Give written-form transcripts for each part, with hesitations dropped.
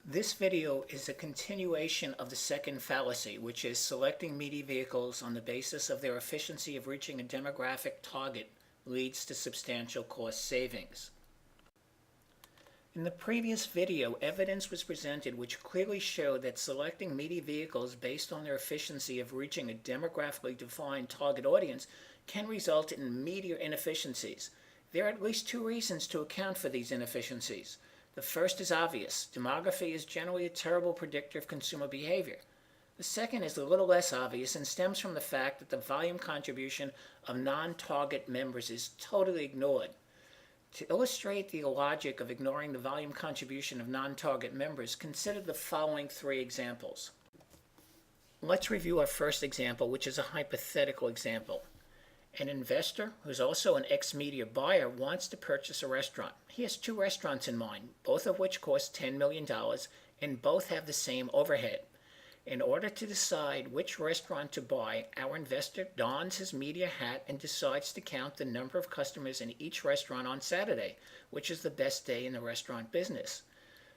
This video is a continuation of the second fallacy, which is selecting media vehicles on the basis of their efficiency of reaching a demographic target leads to substantial cost savings. In the previous video, evidence was presented which clearly showed that selecting media vehicles based on their efficiency of reaching a demographically defined target audience can result in media inefficiencies. There are at least two reasons to account for these inefficiencies. The first is obvious. Demography is generally a terrible predictor of consumer behavior. The second is a little less obvious and stems from the fact that the volume contribution of non-target members is totally ignored. To illustrate the logic of ignoring the volume contribution of non-target members, consider the following three examples. Let's review our first example, which is a hypothetical example. An investor, who's also an ex-media buyer, wants to purchase a restaurant. He has two restaurants in mind, both of which cost $10 million, and both have the same overhead. In order to decide which restaurant to buy, our investor dons his media hat and decides to count the number of customers in each restaurant on Saturday, which is the best day in the restaurant business.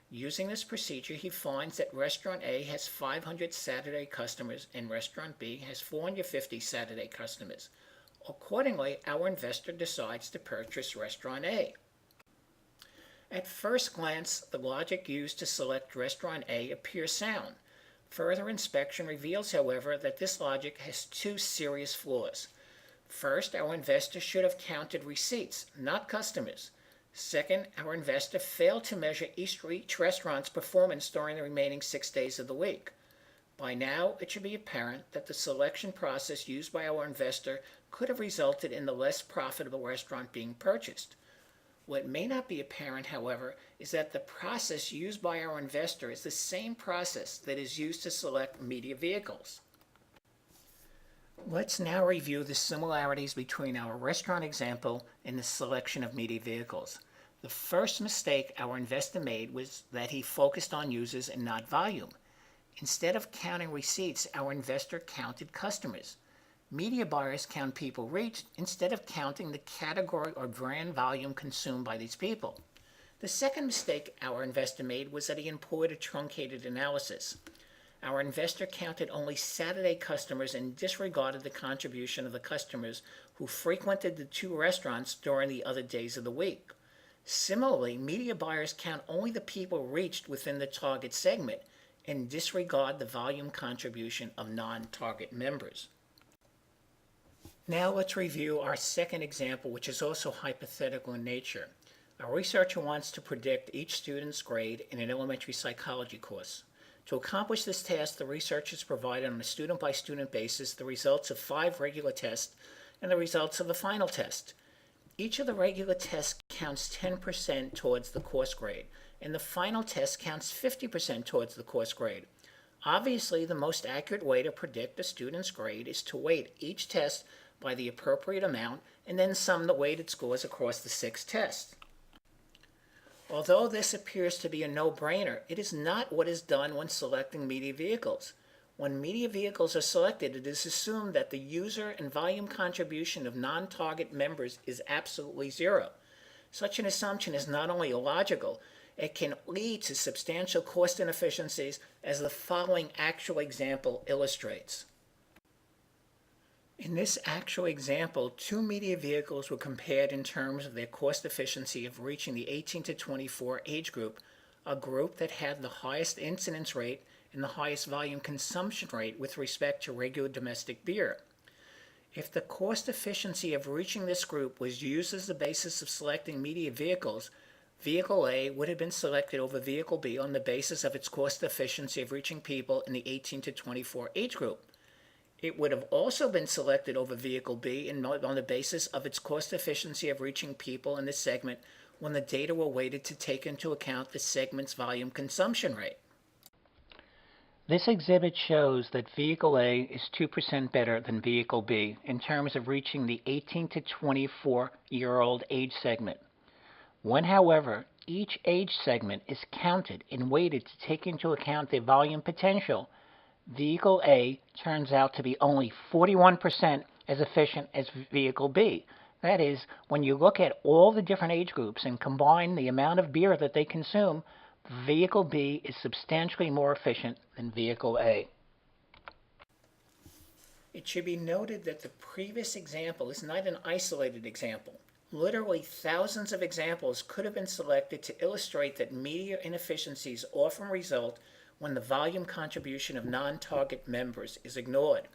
Using this procedure, he finds that Restaurant A has 500 Saturday customers and Restaurant B has 450 Saturday customers. Accordingly, our investor decides to purchase Restaurant A. At first glance, the logic used to select Restaurant A appears sound. Further inspection reveals, however, that this logic has two serious flaws. First, our investor should have counted receipts, not customers. Second, our investor failed to measure each restaurant's performance during the remaining 6 days of the week. By now, it should be apparent that the selection process used by our investor could have resulted in the less profitable restaurant being purchased. What may not be apparent, however, is that the process used by our investor is the same process that is used to select media vehicles. Let's now review the similarities between our restaurant example and the selection of media vehicles. The first mistake our investor made was that he focused on users and not volume. Instead of counting receipts, our investor counted customers. Media buyers count people reached instead of counting the category or brand volume consumed by these people. The second mistake our investor made was that he employed a truncated analysis. Our investor counted only Saturday customers and disregarded the contribution of the customers who frequented the two restaurants during the other days of the week. Similarly, media buyers count only the people reached within the target segment and disregard the volume contribution of non-target members. Now let's review our second example, which is also hypothetical in nature. A researcher wants to predict each student's grade in an elementary psychology course. To accomplish this task, the researchers provided on a student-by-student basis the results of 5 regular tests and the results of the final test. Each of the regular tests counts 10% towards the course grade, and the final test counts 50% towards the course grade. Obviously, the most accurate way to predict a student's grade is to weight each test by the appropriate amount and then sum the weighted scores across the 6 tests. Although this appears to be a no-brainer, it is not what is done when selecting media vehicles. When media vehicles are selected, it is assumed that the user and volume contribution of non-target members is absolutely zero. Such an assumption is not only illogical, it can lead to substantial cost inefficiencies, as the following actual example illustrates. In this actual example, 2 media vehicles were compared in terms of their cost efficiency of reaching the 18 to 24 age group, a group that had the highest incidence rate and the highest volume consumption rate with respect to regular domestic beer. If the cost efficiency of reaching this group was used as the basis of selecting media vehicles, Vehicle A would have been selected over Vehicle B on the basis of its cost efficiency of reaching people in the 18 to 24 age group. It would have also been selected over Vehicle B on the basis of its cost efficiency of reaching people in the segment when the data were weighted to take into account the segment's volume consumption rate. This exhibit shows that Vehicle A is 2% better than Vehicle B in terms of reaching the 18 to 24-year-old age segment. When, however, each age segment is counted and weighted to take into account their volume potential, Vehicle A turns out to be only 41% as efficient as Vehicle B. That is, when you look at all the different age groups and combine the amount of beer that they consume, Vehicle B is substantially more efficient than Vehicle A. It should be noted that the previous example is not an isolated example. Literally thousands of examples could have been selected to illustrate that media inefficiencies often result when the volume contribution of non-target members is ignored.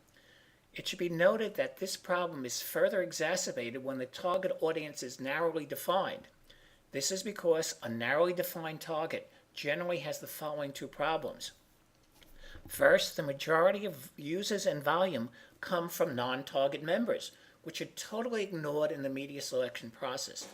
It should be noted that this problem is further exacerbated when the target audience is narrowly defined. This is because a narrowly defined target generally has the following two problems. First, the majority of users and volume come from non-target members, which are totally ignored in the media selection process.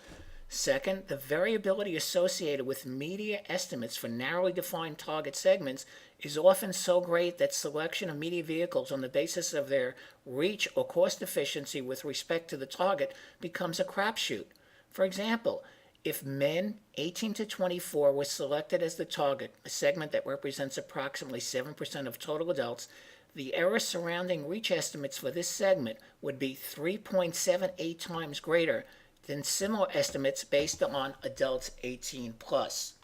Second, the variability associated with media estimates for narrowly defined target segments is often so great that selection of media vehicles on the basis of their reach or cost efficiency with respect to the target becomes a crapshoot. For example, if men 18 to 24 were selected as the target, a segment that represents approximately 7% of total adults, the error surrounding reach estimates for this segment would be 3.78 times greater than similar estimates based on adults 18 plus.